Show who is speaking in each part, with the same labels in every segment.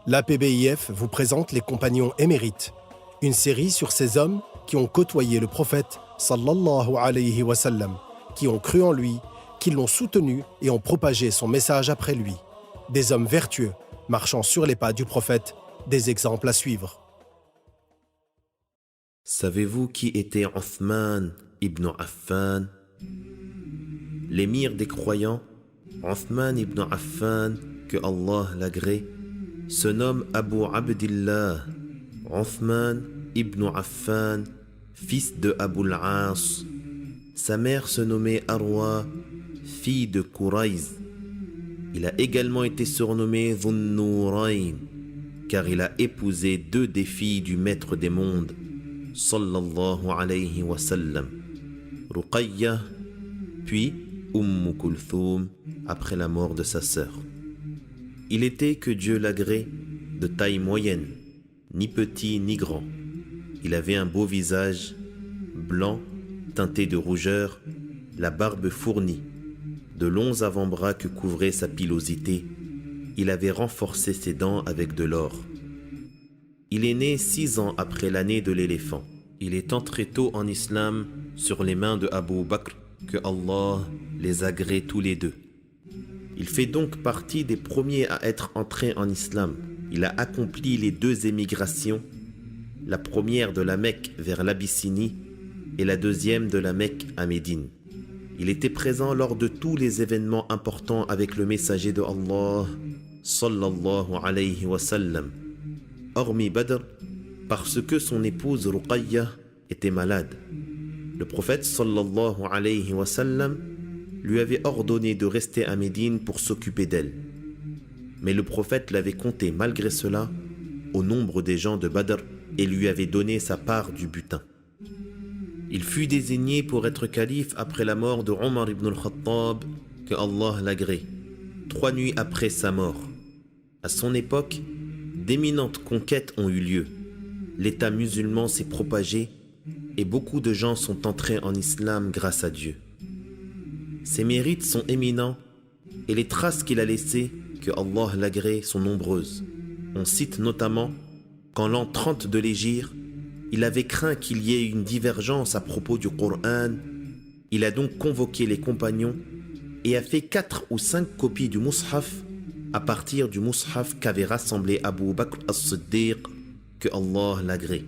Speaker 1: L'APBIF vous présente les Compagnons émérites, une série sur ces hommes qui ont côtoyé le prophète sallallahu alayhi wa sallam, qui ont cru en lui, qui l'ont soutenu et ont propagé son message après lui. Des hommes vertueux, marchant sur les pas du prophète, des exemples à suivre.
Speaker 2: Savez-vous qui était Othman ibn Affan? L'émir des croyants, Othman ibn Affan, que Allah l'agrée, se nomme Abu Abdillah, Othman ibn Affan, fils de Abu al-As. Sa mère se nommait Arwa, fille de Qurayz. Il a également été surnommé Dhun-Nurayn, car il a épousé deux des filles du maître des mondes, sallallahu alayhi wa sallam, Ruqayya, puis Kulthum, après la mort de sa sœur. Il était, que Dieu l'agrée, de taille moyenne, ni petit ni grand. Il avait un beau visage, blanc, teinté de rougeur, la barbe fournie, de longs avant-bras que couvrait sa pilosité. Il avait renforcé ses dents avec de l'or. Il est né 6 ans après l'année de l'éléphant. Il est entré tôt en islam sur les mains de Abu Bakr, que Allah les agrée tous les deux. Il fait donc partie des premiers à être entrés en islam. Il a accompli les 2 émigrations, la première de la Mecque vers l'Abyssinie et la deuxième de la Mecque à Médine. Il était présent lors de tous les événements importants avec le messager de Allah, sallallahu alayhi wa sallam, hormis Badr, parce que son épouse Ruqayya était malade. Le prophète sallallahu alayhi wa sallam lui avait ordonné de rester à Médine pour s'occuper d'elle. Mais le prophète l'avait compté malgré cela au nombre des gens de Badr et lui avait donné sa part du butin. Il fut désigné pour être calife après la mort de Omar ibn al-Khattab, que Allah l'agrée, 3 nuits après sa mort. À son époque, d'éminentes conquêtes ont eu lieu. L'État musulman s'est propagé et beaucoup de gens sont entrés en islam grâce à Dieu. Ses mérites sont éminents et les traces qu'il a laissées, que Allah l'agrée, sont nombreuses. On cite notamment qu'en l'an 30 de l'Hégire, il avait craint qu'il y ait une divergence à propos du Coran. Il a donc convoqué les compagnons et a fait 4 ou 5 copies du Mus'haf à partir du Mus'haf qu'avait rassemblé Abu Bakr as-Siddiq, que Allah l'agrée.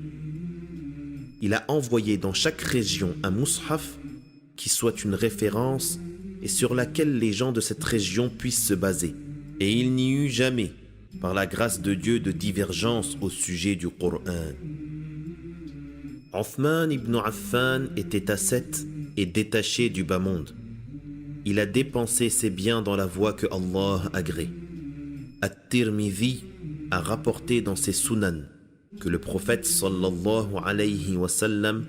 Speaker 2: Il a envoyé dans chaque région un Mus'haf qui soit une référence et sur laquelle les gens de cette région puissent se baser. Et il n'y eut jamais, par la grâce de Dieu, de divergence au sujet du Coran. Othman ibn Affan était ascète et détaché du bas monde. Il a dépensé ses biens dans la voie que Allah agrée. At-Tirmidhi a rapporté dans ses Sunan que le prophète sallallahu alayhi wa sallam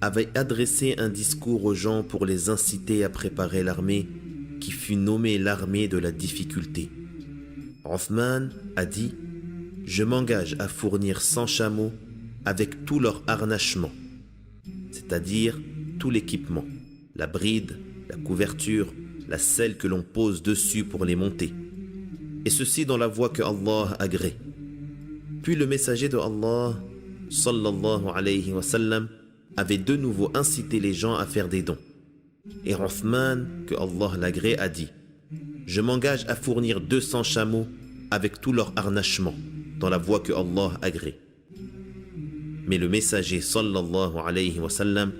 Speaker 2: avait adressé un discours aux gens pour les inciter à préparer l'armée qui fut nommée l'armée de la difficulté. Othman a dit: « Je m'engage à fournir 100 chameaux avec tout leur harnachement, c'est-à-dire tout l'équipement, la bride, la couverture, la selle que l'on pose dessus pour les monter, et ceci dans la voie que Allah agrée. » Puis le messager de Allah, sallallahu alayhi wa sallam, avait de nouveau incité les gens à faire des dons. Et Othman, que Allah l'agrée, a dit: « Je m'engage à fournir 200 chameaux avec tout leur harnachement, dans la voie que Allah agrée. » Mais le messager, sallallahu alayhi wa sallam,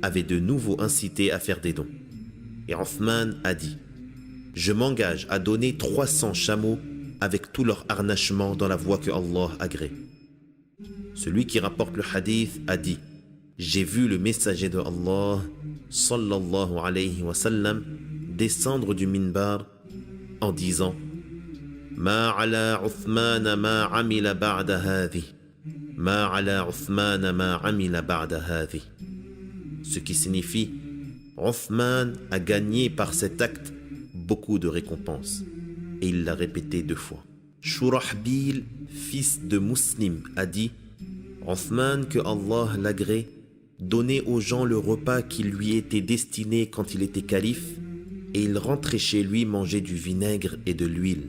Speaker 2: avait de nouveau incité à faire des dons. Et Othman a dit: « Je m'engage à donner 300 chameaux avec tout leur harnachement dans la voie que Allah agrée. » Celui qui rapporte le hadith a dit: « J'ai vu le messager de Allah, sallallahu alayhi wa sallam, descendre du minbar en disant: « Ma ala Uthman ma amila ba'da hadhi, ma ala Uthman ma amila ba'da hadhi. » Ce qui signifie: Uthman a gagné par cet acte beaucoup de récompenses. Et il l'a répété 2 fois. Shurahbil, fils de Muslim, a dit: Othman, que Allah l'agrée, donnait aux gens le repas qui lui était destiné quand il était calife, et il rentrait chez lui manger du vinaigre et de l'huile.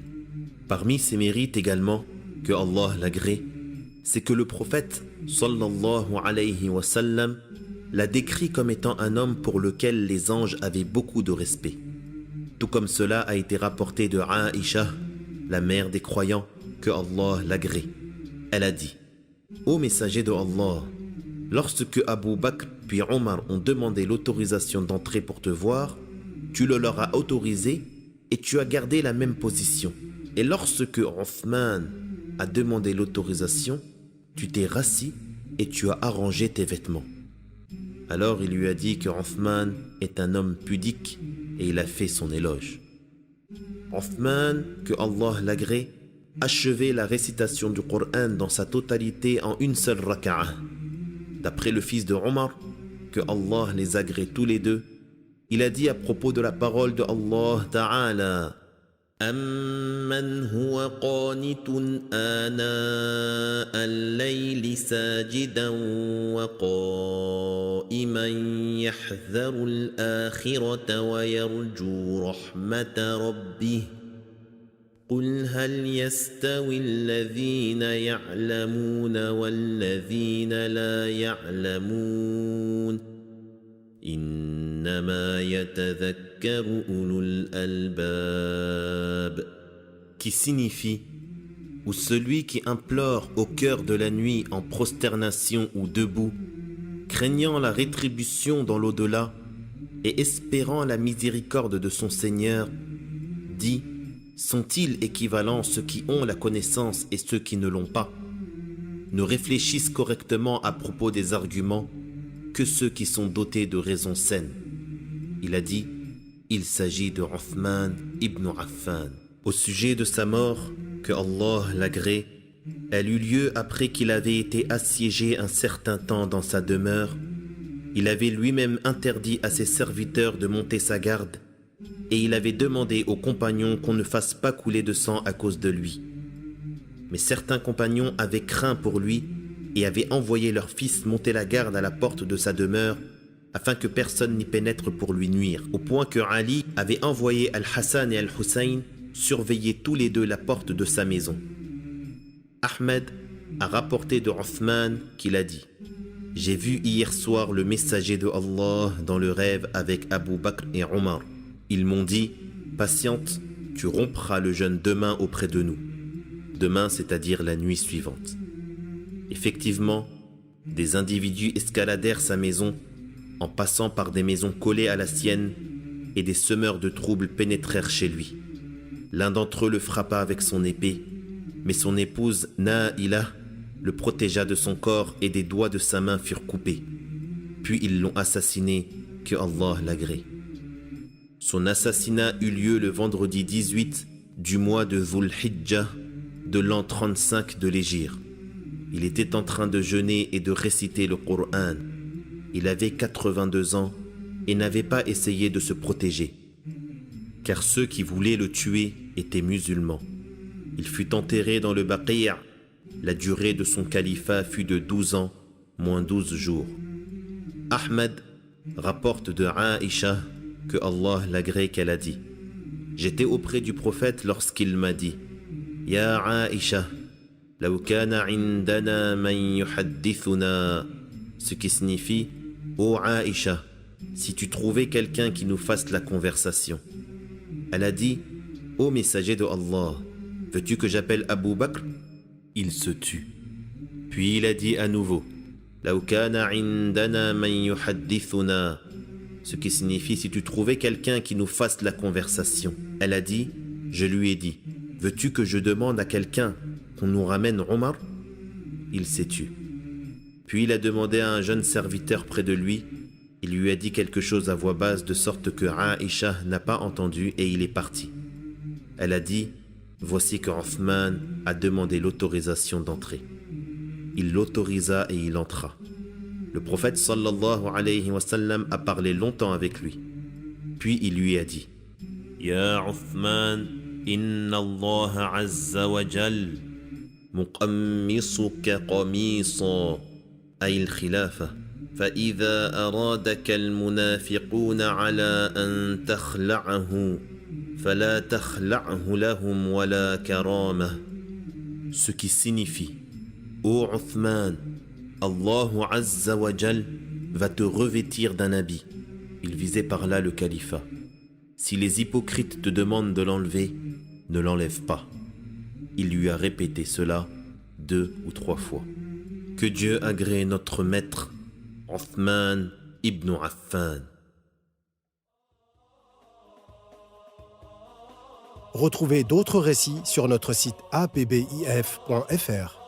Speaker 2: Parmi ses mérites également, que Allah l'agrée, c'est que le prophète sallallahu alayhi wa sallam l'a décrit comme étant un homme pour lequel les anges avaient beaucoup de respect. Tout comme cela a été rapporté de Aïcha, la mère des croyants, que Allah l'agrée. Elle a dit: Ô messager de Allah, lorsque Abu Bakr puis Omar ont demandé l'autorisation d'entrer pour te voir, tu le leur as autorisé et tu as gardé la même position. Et lorsque Othman a demandé l'autorisation, tu t'es rassis et tu as arrangé tes vêtements. Alors il lui a dit que Othman est un homme pudique et il a fait son éloge. Othman, que Allah l'agrée, achevait la récitation du Coran dans sa totalité en une seule raka'a. D'après le fils de Omar, que Allah les agrée tous les deux, il a dit à propos de la parole de Allah Ta'ala: أَمَّنْ هُوَ قَانِتٌ آنَاءَ اللَّيْلِ سَاجِدًا وَقَائِمًا يَحْذَرُ الْآخِرَةَ وَيَرْجُو رَحْمَةَ رَبِّهِ قُلْ هَلْ يَسْتَوِي الَّذِينَ يَعْلَمُونَ وَالَّذِينَ لَا يَعْلَمُونَ إِنَّمَا يَتَذَكَّرُ أُولُو الْأَلْبَابِ, qui signifie: ou celui qui implore au cœur de la nuit en prosternation ou debout, craignant la rétribution dans l'au-delà et espérant la miséricorde de son Seigneur, dit: sont-ils équivalents ceux qui ont la connaissance et ceux qui ne l'ont pas? Ne réfléchissent correctement à propos des arguments que ceux qui sont dotés de raisons saines. Il a dit: il s'agit de Othman ibn Affan. Au sujet de sa mort, que Allah l'agrée, elle eut lieu après qu'il avait été assiégé un certain temps dans sa demeure. Il avait lui-même interdit à ses serviteurs de monter sa garde et il avait demandé aux compagnons qu'on ne fasse pas couler de sang à cause de lui. Mais certains compagnons avaient craint pour lui et avaient envoyé leur fils monter la garde à la porte de sa demeure afin que personne n'y pénètre pour lui nuire, au point que Ali avait envoyé Al-Hassan et Al-Hussein surveiller tous les deux la porte de sa maison. Ahmed a rapporté de Othman qu'il a dit: j'ai vu hier soir le messager de Allah dans le rêve avec Abu Bakr et Omar. Ils m'ont dit: patiente, tu rompras le jeûne demain auprès de nous. Demain, c'est-à-dire la nuit suivante. Effectivement, des individus escaladèrent sa maison en passant par des maisons collées à la sienne et des semeurs de troubles pénétrèrent chez lui. L'un d'entre eux le frappa avec son épée, mais son épouse Naïla le protégea de son corps et des doigts de sa main furent coupés. Puis ils l'ont assassiné, que Allah l'agrée. Son assassinat eut lieu le vendredi 18 du mois de Dhul Hijjah de l'an 35 de l'Hégire. Il était en train de jeûner et de réciter le Coran. Il avait 82 ans et n'avait pas essayé de se protéger, car ceux qui voulaient le tuer étaient musulmans. Il fut enterré dans le Baqi'. La durée de son califat fut de 12 ans, moins 12 jours. Ahmed rapporte de Aïcha, que Allah l'agrée, qu'elle a dit: j'étais auprès du prophète lorsqu'il m'a dit: Ya Aïcha, law kana indana man yuhaddithuna, ce qui signifie: ô Aïcha, si tu trouvais quelqu'un qui nous fasse la conversation. Elle a dit: ô messager de Allah, veux-tu que j'appelle Abu Bakr? Il se tut. Puis il a dit à nouveau: law kana indana man yuhaddithuna, ce qui signifie: si tu trouvais quelqu'un qui nous fasse la conversation. Elle a dit: je lui ai dit: veux-tu que je demande à quelqu'un qu'on nous ramène Omar? Il s'est tu. Puis il a demandé à un jeune serviteur près de lui. Il lui a dit quelque chose à voix basse de sorte que Aïcha n'a pas entendu et il est parti. Elle a dit: voici que Othman a demandé l'autorisation d'entrer. Il l'autorisa et il entra. Le prophète sallallahu alayhi wa sallam a parlé longtemps avec lui. Puis il lui a dit: Ya Othman, inna Allah azza wa jal muqammisuka qamisa ay al-khilafa فإذا أرادك المنافقون على أن تخلعه فلا تخلعه لهم ولا كرامة. ce qui signifie Ô Uthman, Allahu Azza wa Jal va te revêtir d'un habit. Il visait par là le califat. Si les hypocrites te demandent de l'enlever, ne l'enlève pas. Il lui a répété cela 2 ou 3 fois. Que Dieu agrée notre maître, Uthman ibn Affan.
Speaker 1: Retrouvez d'autres récits sur notre site apbif.fr.